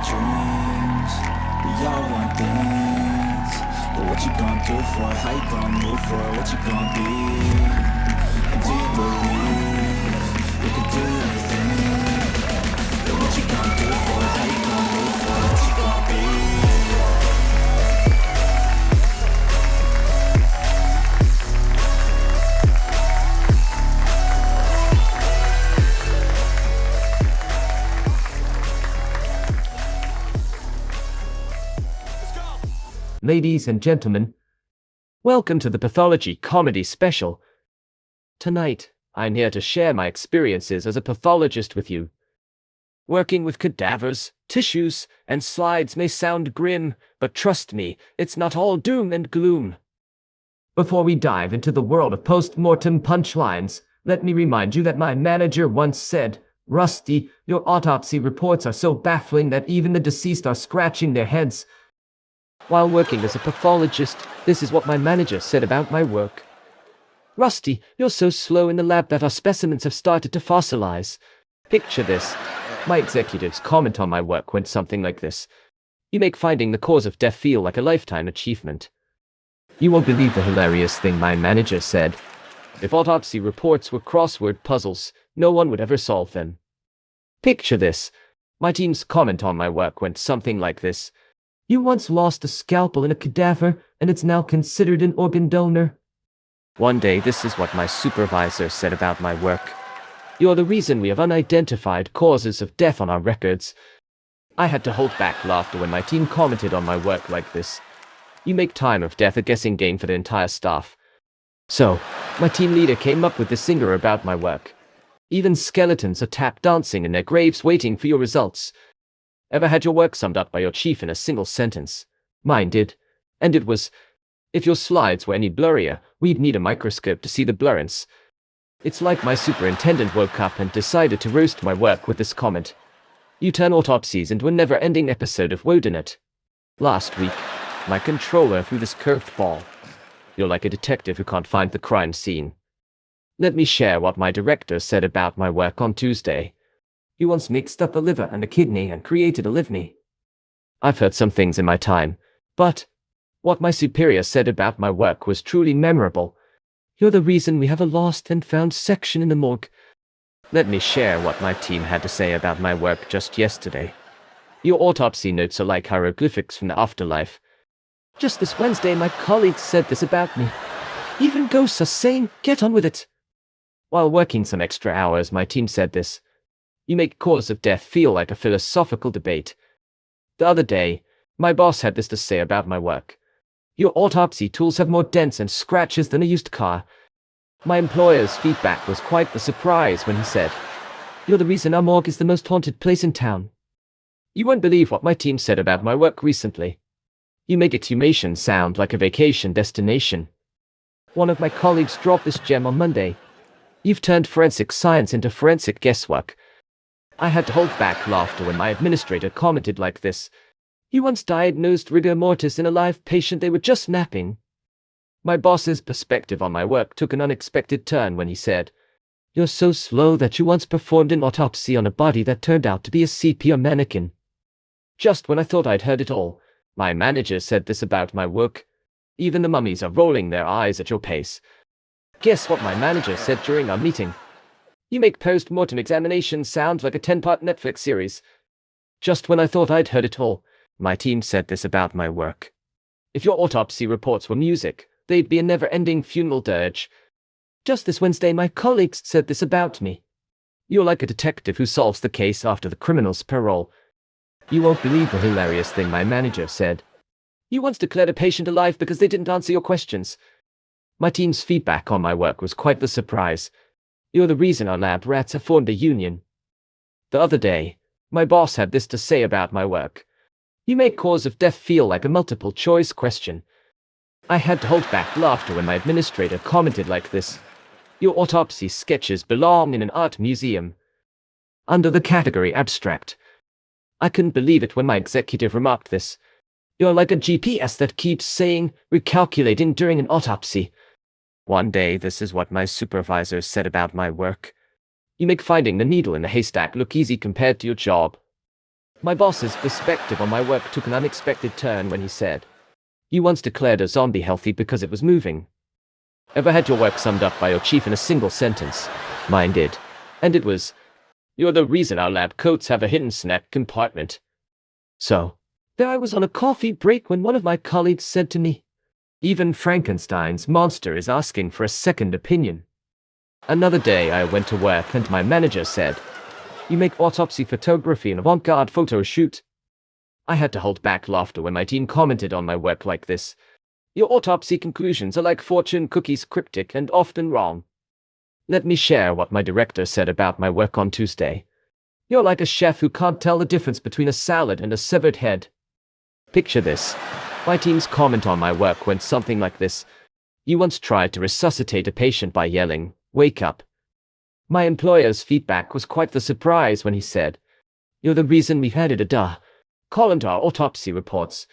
dreams. We all want things, but what you gonna do for it? How you gonna move for it? What you gonna be? And do you believe you can do anything? But what you gonna do for it? How you gonna move for it? What you gonna be? Ladies and gentlemen, welcome to the Pathology Comedy Special. Tonight, I'm here to share my experiences as a pathologist with you. Working with cadavers, tissues, and slides may sound grim, but trust me, it's not all doom and gloom. Before we dive into the world of post-mortem punchlines, let me remind you that my manager once said, "Rusty, your autopsy reports are so baffling that even the deceased are scratching their heads." While working as a pathologist, this is what my manager said about my work. "Rusty, you're so slow in the lab that our specimens have started to fossilize." Picture this. My executives comment on my work went something like this. "You make finding the cause of death feel like a lifetime achievement." You won't believe the hilarious thing my manager said. If autopsy reports were crossword puzzles, no one would ever solve them. Picture this. My team's comment on my work went something like this. "You once lost a scalpel in a cadaver, and it's now considered an organ donor." One day, this is what my supervisor said about my work. "You're the reason we have unidentified causes of death on our records." I had to hold back laughter when my team commented on my work like this. "You make time of death a guessing game for the entire staff." So, my team leader came up with this singer about my work. "Even skeletons are tap dancing in their graves waiting for your results." Ever had your work summed up by your chief in a single sentence? Mine did. And it was, "If your slides were any blurrier, we'd need a microscope to see the blurrance." It's like my superintendent woke up and decided to roast my work with this comment. "You turn autopsies into a never-ending episode of Whodunit." Last week, my controller threw this curved ball. "You're like a detective who can't find the crime scene." Let me share what my director said about my work on Tuesday. "You once mixed up a liver and a kidney and created a livney." I've heard some things in my time, but what my superior said about my work was truly memorable. "You're the reason we have a lost and found section in the morgue." Let me share what my team had to say about my work just yesterday. "Your autopsy notes are like hieroglyphics from the afterlife." "Just this Wednesday, my colleagues said this about me. Even ghosts are saying, 'Get on with it.'" While working some extra hours, my team said this. "You make cause of death feel like a philosophical debate." The other day, my boss had this to say about my work. "Your autopsy tools have more dents and scratches than a used car." My employer's feedback was quite the surprise when he said, "You're the reason our morgue is the most haunted place in town." You won't believe what my team said about my work recently. "You make exhumation sound like a vacation destination." One of my colleagues dropped this gem on Monday. "You've turned forensic science into forensic guesswork." I had to hold back laughter when my administrator commented like this. "You once diagnosed rigor mortis in a live patient they were just napping." My boss's perspective on my work took an unexpected turn when he said, "You're so slow that you once performed an autopsy on a body that turned out to be a CPR mannequin." Just when I thought I'd heard it all, my manager said this about my work. "Even the mummies are rolling their eyes at your pace." Guess what my manager said during our meeting? "You make post-mortem examinations sound like a 10-part Netflix series." Just when I thought I'd heard it all, my team said this about my work. "If your autopsy reports were music, they'd be a never-ending funeral dirge." Just this Wednesday, my colleagues said this about me. "You're like a detective who solves the case after the criminal's parole." You won't believe the hilarious thing my manager said. "You once declared a patient alive because they didn't answer your questions." My team's feedback on my work was quite the surprise. "You're the reason our lab rats have formed a union." The other day, my boss had this to say about my work. "You make cause of death feel like a multiple choice question." I had to hold back laughter when my administrator commented like this. "Your autopsy sketches belong in an art museum." Under the category abstract. I couldn't believe it when my executive remarked this. "You're like a GPS that keeps saying, recalculating during an autopsy." One day, this is what my supervisor said about my work. "You make finding the needle in the haystack look easy compared to your job." My boss's perspective on my work took an unexpected turn when he said, "You once declared a zombie healthy because it was moving." Ever had your work summed up by your chief in a single sentence? Mine did. And it was, "You're the reason our lab coats have a hidden snack compartment." So, there I was on a coffee break when one of my colleagues said to me, "Even Frankenstein's monster is asking for a second opinion." Another day I went to work and my manager said, "You make autopsy photography and avant-garde photo shoot." I had to hold back laughter when my team commented on my work like this. "Your autopsy conclusions are like fortune cookies, cryptic and often wrong." Let me share what my director said about my work on Tuesday. "You're like a chef who can't tell the difference between a salad and a severed head." Picture this. My team's comment on my work went something like this. "You once tried to resuscitate a patient by yelling, 'Wake up.'" My employer's feedback was quite the surprise when he said, "You're the reason we've added a column to our autopsy reports."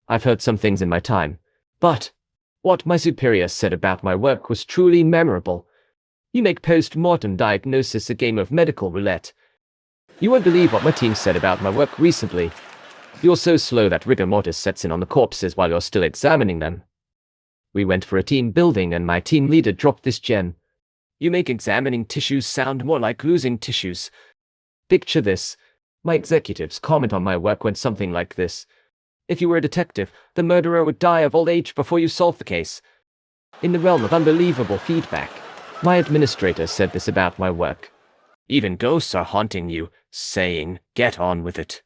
I've heard some things in my time, but what my superior said about my work was truly memorable. "You make post-mortem diagnosis a game of medical roulette." You won't believe what my team said about my work recently. "You're so slow that rigor mortis sets in on the corpses while you're still examining them." We went for a team building and my team leader dropped this gem. "You make examining tissues sound more like losing tissues." Picture this. My executive's comment on my work went something like this. "If you were a detective, the murderer would die of old age before you solve the case." In the realm of unbelievable feedback, my administrator said this about my work. "Even ghosts are haunting you, saying, 'Get on with it.'"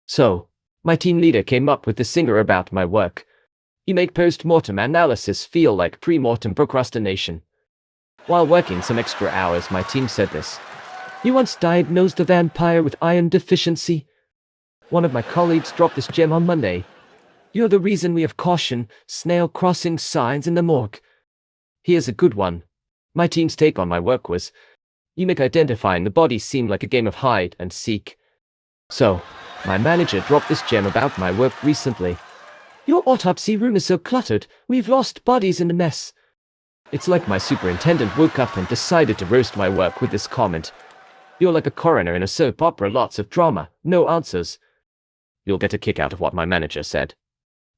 So, my team leader came up with the singer about my work. "You make post-mortem analysis feel like pre-mortem procrastination." While working some extra hours, my team said this. "You once diagnosed a vampire with iron deficiency." One of my colleagues dropped this gem on Monday. "You're the reason we have caution, snail crossing signs in the morgue." Here's a good one. My team's take on my work was, "You make identifying the body seem like a game of hide and seek." So, my manager dropped this gem about my work recently. "Your autopsy room is so cluttered, we've lost bodies in the mess." It's like my superintendent woke up and decided to roast my work with this comment. "You're like a coroner in a soap opera, lots of drama, no answers." You'll get a kick out of what my manager said.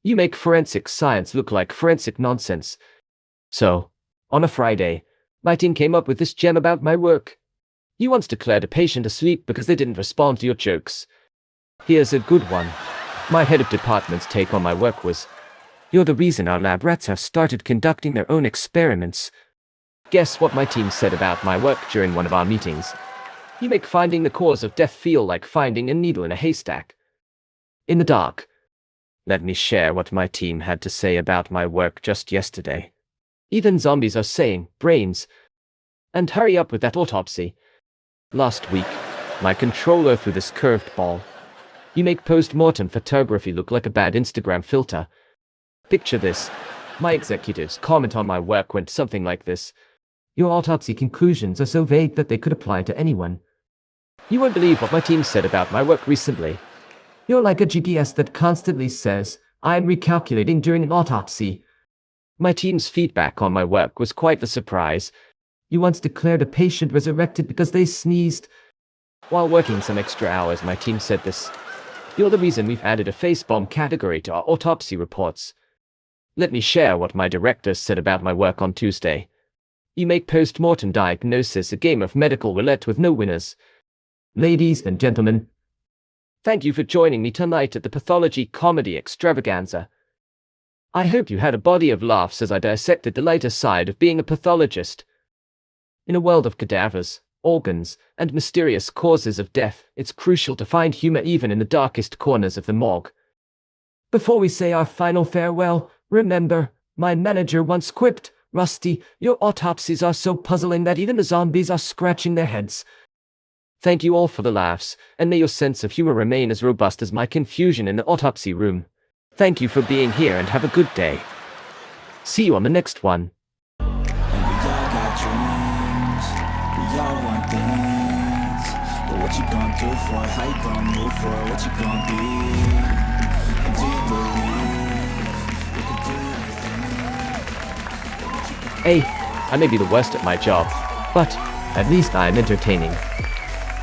"You make forensic science look like forensic nonsense." So, on a Friday, my team came up with this gem about my work. "You once declared a patient asleep because they didn't respond to your jokes." Here's a good one. My head of department's take on my work was, "You're the reason our lab rats have started conducting their own experiments." Guess what my team said about my work during one of our meetings? "You make finding the cause of death feel like finding a needle in a haystack." In the dark. Let me share what my team had to say about my work just yesterday. "Even zombies are saying, 'Brains.' And hurry up with that autopsy." Last week, my controller threw this curved ball. "You make post-mortem photography look like a bad Instagram filter." Picture this. My executive's comment on my work went something like this. "Your autopsy conclusions are so vague that they could apply to anyone." You won't believe what my team said about my work recently. "You're like a GPS that constantly says, 'I'm recalculating during an autopsy.'" My team's feedback on my work was quite the surprise. "You once declared a patient resurrected because they sneezed." While working some extra hours, my team said this. "You're the reason we've added a face-bomb category to our autopsy reports." Let me share what my director said about my work on Tuesday. "You make post-mortem diagnosis a game of medical roulette with no winners." Ladies and gentlemen, thank you for joining me tonight at the Pathology Comedy Extravaganza. I hope you had a body of laughs as I dissected the lighter side of being a pathologist. In a world of cadavers, organs, and mysterious causes of death, it's crucial to find humor even in the darkest corners of the morgue. Before we say our final farewell, remember, my manager once quipped, "Rusty, your autopsies are so puzzling that even the zombies are scratching their heads." Thank you all for the laughs, and may your sense of humor remain as robust as my confusion in the autopsy room. Thank you for being here and have a good day. See you on the next one. And we all got dreams, we all want things. But what you gonna do for it? How you gonna move for it? What you gonna be? And do you believe you can do anything? Hey, I may be the worst at my job, but at least I'm entertaining.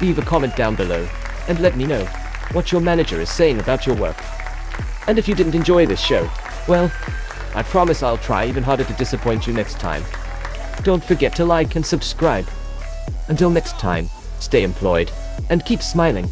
Leave a comment down below, and let me know. what your manager is saying about your work. And if you didn't enjoy this show, well, I promise I'll try even harder to disappoint you next time. Don't forget to like and subscribe. Until next time, stay employed and keep smiling.